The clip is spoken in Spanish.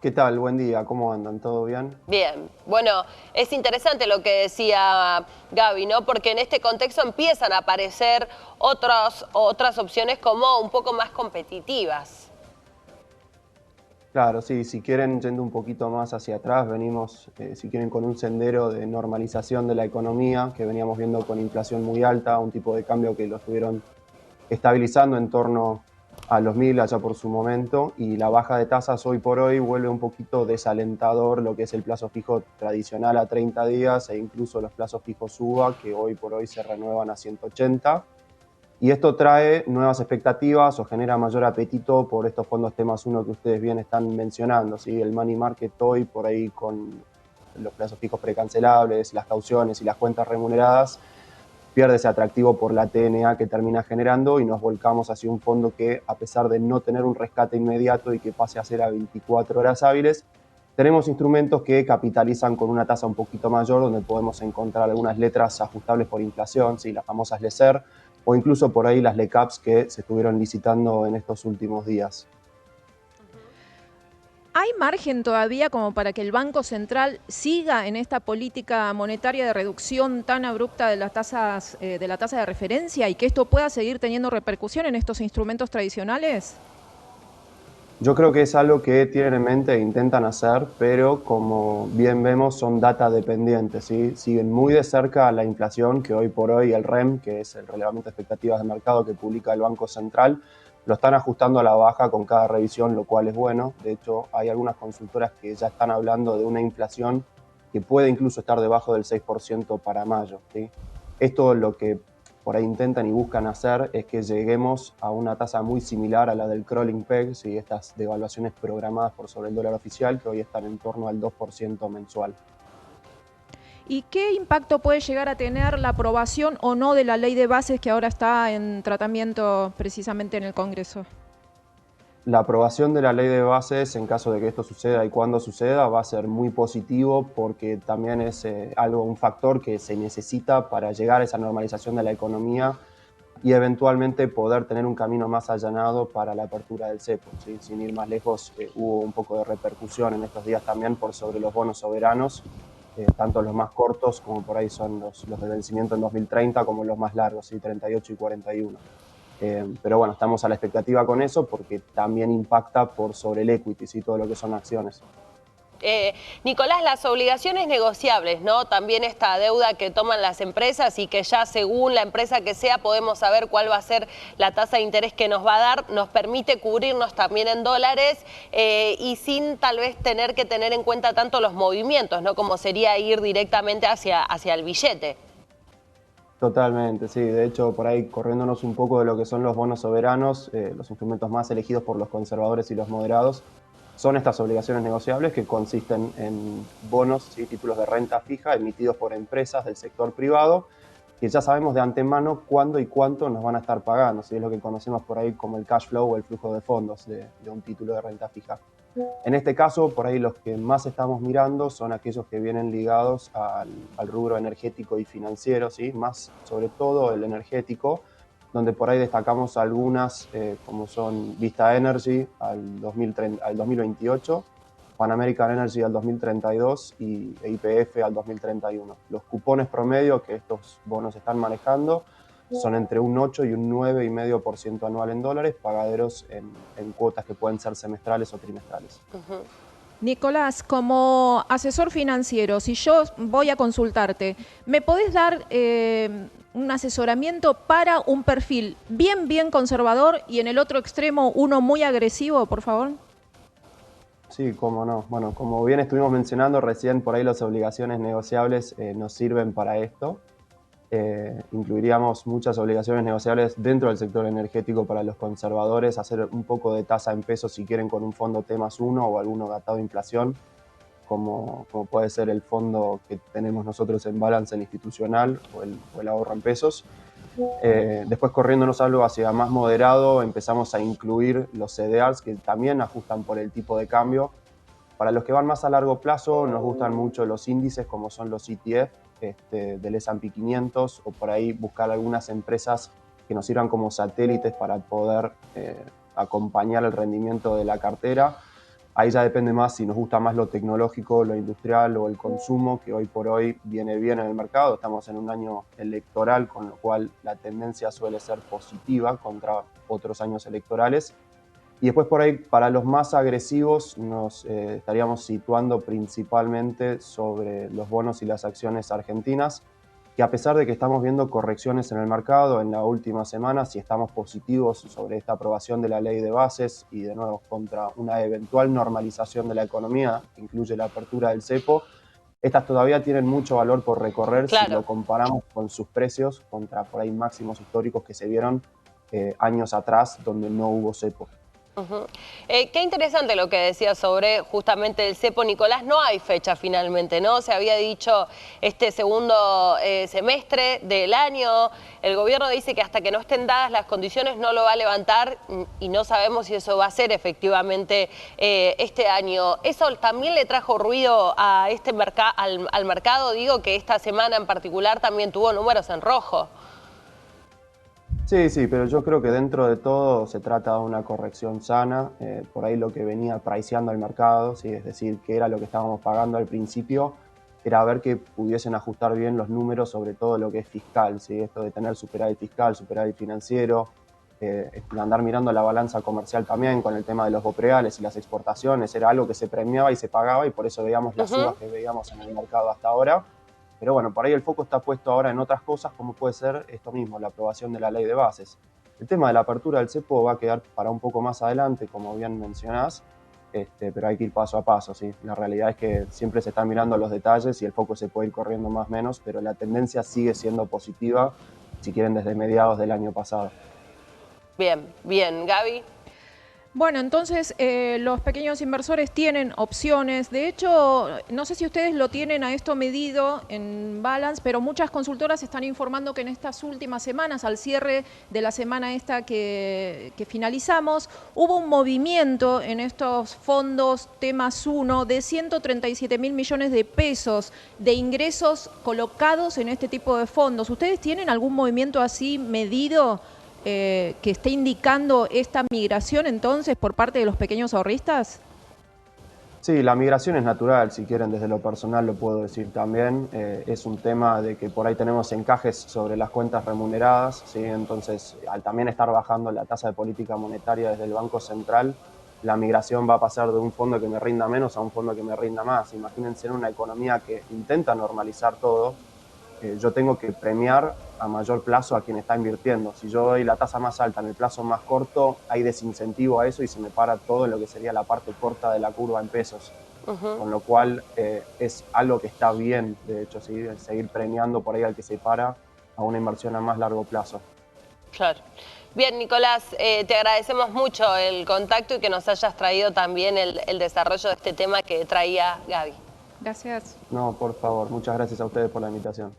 ¿Qué tal? Buen día, ¿cómo andan? ¿Todo bien? Bien, bueno, es interesante lo que decía Gaby, ¿no? Porque en este contexto empiezan a aparecer otras opciones como un poco más competitivas. Claro, sí, si quieren, yendo un poquito más hacia atrás, venimos, si quieren, con un sendero de normalización de la economía que veníamos viendo con inflación muy alta, un tipo de cambio que lo estuvieron estabilizando en torno a los 1000 allá por su momento, y la baja de tasas hoy por hoy vuelve un poquito desalentador lo que es el plazo fijo tradicional a 30 días e incluso los plazos fijos UVA que hoy por hoy se renuevan a 180. Y esto trae nuevas expectativas o genera mayor apetito por estos fondos temas uno que ustedes bien están mencionando, ¿sí? El money market hoy por ahí con los plazos fijos precancelables, las cauciones y las cuentas remuneradas, pierde ese atractivo por la TNA que termina generando y nos volcamos hacia un fondo que, a pesar de no tener un rescate inmediato y que pase a ser a 24 horas hábiles, tenemos instrumentos que capitalizan con una tasa un poquito mayor, donde podemos encontrar algunas letras ajustables por inflación, ¿sí? Las famosas LECER, o incluso por ahí las LECAPs que se estuvieron licitando en estos últimos días. ¿Hay margen todavía como para que el Banco Central siga en esta política monetaria de reducción tan abrupta de las tasas, de la tasa de referencia y que esto pueda seguir teniendo repercusión en estos instrumentos tradicionales? Yo creo que es algo que tienen en mente e intentan hacer, pero como bien vemos son data dependientes, ¿sí? Siguen muy de cerca la inflación, que hoy por hoy el REM, que es el relevamiento de expectativas de mercado que publica el Banco Central, lo están ajustando a la baja con cada revisión, lo cual es bueno. De hecho, hay algunas consultoras que ya están hablando de una inflación que puede incluso estar debajo del 6% para mayo, ¿sí? Esto lo que por ahí intentan y buscan hacer es que lleguemos a una tasa muy similar a la del crawling peg, ¿sí? Estas devaluaciones programadas por sobre el dólar oficial, que hoy están en torno al 2% mensual. ¿Y qué impacto puede llegar a tener la aprobación o no de la ley de bases que ahora está en tratamiento precisamente en el Congreso? La aprobación de la ley de bases, en caso de que esto suceda y cuando suceda, va a ser muy positivo porque también es un factor que se necesita para llegar a esa normalización de la economía y eventualmente poder tener un camino más allanado para la apertura del cepo, ¿sí? Sin ir más lejos, hubo un poco de repercusión en estos días también por sobre los bonos soberanos, tanto los más cortos como por ahí son los de vencimiento en 2030, como los más largos, ¿sí? 38 y 41. Pero bueno, estamos a la expectativa con eso porque también impacta por sobre el equity, ¿sí? Todo lo que son acciones. Eh, Nicolás, las obligaciones negociables, ¿no? También esta deuda que toman las empresas y que ya según la empresa que sea podemos saber cuál va a ser la tasa de interés que nos va a dar, nos permite cubrirnos también en dólares y sin tal vez tener que tener en cuenta tanto los movimientos, ¿no? Como sería ir directamente hacia el billete. Totalmente, sí. De hecho, por ahí corriéndonos un poco de lo que son los bonos soberanos, los instrumentos más elegidos por los conservadores y los moderados son estas obligaciones negociables que consisten en bonos, ¿sí? Títulos de renta fija emitidos por empresas del sector privado que ya sabemos de antemano cuándo y cuánto nos van a estar pagando, ¿sí? Es lo que conocemos por ahí como el cash flow o el flujo de fondos de un título de renta fija. En este caso, por ahí los que más estamos mirando son aquellos que vienen ligados al rubro energético y financiero, ¿sí? Más sobre todo el energético, donde por ahí destacamos algunas como son Vista Energy al 2028, Pan American Energy al 2032 y YPF al 2031. Los cupones promedio que estos bonos están manejando son entre un 8 y un 9,5% anual en dólares, pagaderos en cuotas que pueden ser semestrales o trimestrales. Nicolás, como asesor financiero, si yo voy a consultarte, ¿me podés dar un asesoramiento para un perfil bien conservador y en el otro extremo uno muy agresivo, por favor? Sí, cómo no. Bueno, como bien estuvimos mencionando recién, por ahí las obligaciones negociables nos sirven para esto. Incluiríamos muchas obligaciones negociables dentro del sector energético para los conservadores, hacer un poco de tasa en pesos si quieren con un fondo T+1 o alguno datado de inflación, como puede ser el fondo que tenemos nosotros en Balance en institucional o el ahorro en pesos. Después, corriéndonos algo hacia más moderado, empezamos a incluir los CDRs que también ajustan por el tipo de cambio. Para los que van más a largo plazo, nos gustan mucho los índices como son los ETF del S&P 500 o por ahí buscar algunas empresas que nos sirvan como satélites para poder acompañar el rendimiento de la cartera. Ahí ya depende más si nos gusta más lo tecnológico, lo industrial o el consumo, que hoy por hoy viene bien en el mercado. Estamos en un año electoral, con lo cual la tendencia suele ser positiva contra otros años electorales. Y después por ahí, para los más agresivos, nos estaríamos situando principalmente sobre los bonos y las acciones argentinas, que a pesar de que estamos viendo correcciones en el mercado en la última semana, si estamos positivos sobre esta aprobación de la ley de bases y de nuevo contra una eventual normalización de la economía, que incluye la apertura del cepo, estas todavía tienen mucho valor por recorrer si lo Claro. comparamos con sus precios contra por ahí máximos históricos que se vieron años atrás donde no hubo cepo. Ujú. Qué interesante lo que decía sobre justamente el cepo, Nicolás. No hay fecha finalmente, ¿no? Se había dicho este segundo semestre del año. El gobierno dice que hasta que no estén dadas las condiciones no lo va a levantar y no sabemos si eso va a ser efectivamente este año. ¿Eso también le trajo ruido a este al mercado? Digo que esta semana en particular también tuvo números en rojo. Sí, sí, pero yo creo que dentro de todo se trata de una corrección sana, por ahí lo que venía priceando el mercado, ¿sí? Es decir, que era lo que estábamos pagando al principio, era ver que pudiesen ajustar bien los números sobre todo lo que es fiscal, ¿sí? Esto de tener superávit fiscal, superávit financiero, andar mirando la balanza comercial también con el tema de los bopreales y las exportaciones, era algo que se premiaba y se pagaba y por eso veíamos las subas que veíamos en el mercado hasta ahora. Pero bueno, por ahí el foco está puesto ahora en otras cosas, como puede ser esto mismo, la aprobación de la ley de bases. El tema de la apertura del cepo va a quedar para un poco más adelante, como bien mencionás, pero hay que ir paso a paso, ¿sí? La realidad es que siempre se están mirando los detalles y el foco se puede ir corriendo más o menos, pero la tendencia sigue siendo positiva, si quieren, desde mediados del año pasado. Bien, bien. Gaby. Bueno, entonces los pequeños inversores tienen opciones. De hecho, no sé si ustedes lo tienen a esto medido en Balance, pero muchas consultoras están informando que en estas últimas semanas, al cierre de la semana esta que finalizamos, hubo un movimiento en estos fondos T+1 de 137.000 millones de pesos de ingresos colocados en este tipo de fondos. ¿Ustedes tienen algún movimiento así medido que esté indicando esta migración entonces por parte de los pequeños ahorristas? Sí, la migración es natural, si quieren, desde lo personal lo puedo decir también. Es un tema de que por ahí tenemos encajes sobre las cuentas remuneradas, ¿sí? Entonces, al también estar bajando la tasa de política monetaria desde el Banco Central, la migración va a pasar de un fondo que me rinda menos a un fondo que me rinda más. Imagínense en una economía que intenta normalizar todo, yo tengo que premiar a mayor plazo a quien está invirtiendo. Si yo doy la tasa más alta en el plazo más corto, hay desincentivo a eso y se me para todo en lo que sería la parte corta de la curva en pesos. Con lo cual es algo que está bien, de hecho, ¿sí? Seguir premiando por ahí al que se para a una inversión a más largo plazo. Claro. Bien, Nicolás, te agradecemos mucho el contacto y que nos hayas traído también el desarrollo de este tema que traía Gaby. Gracias. No, por favor, muchas gracias a ustedes por la invitación.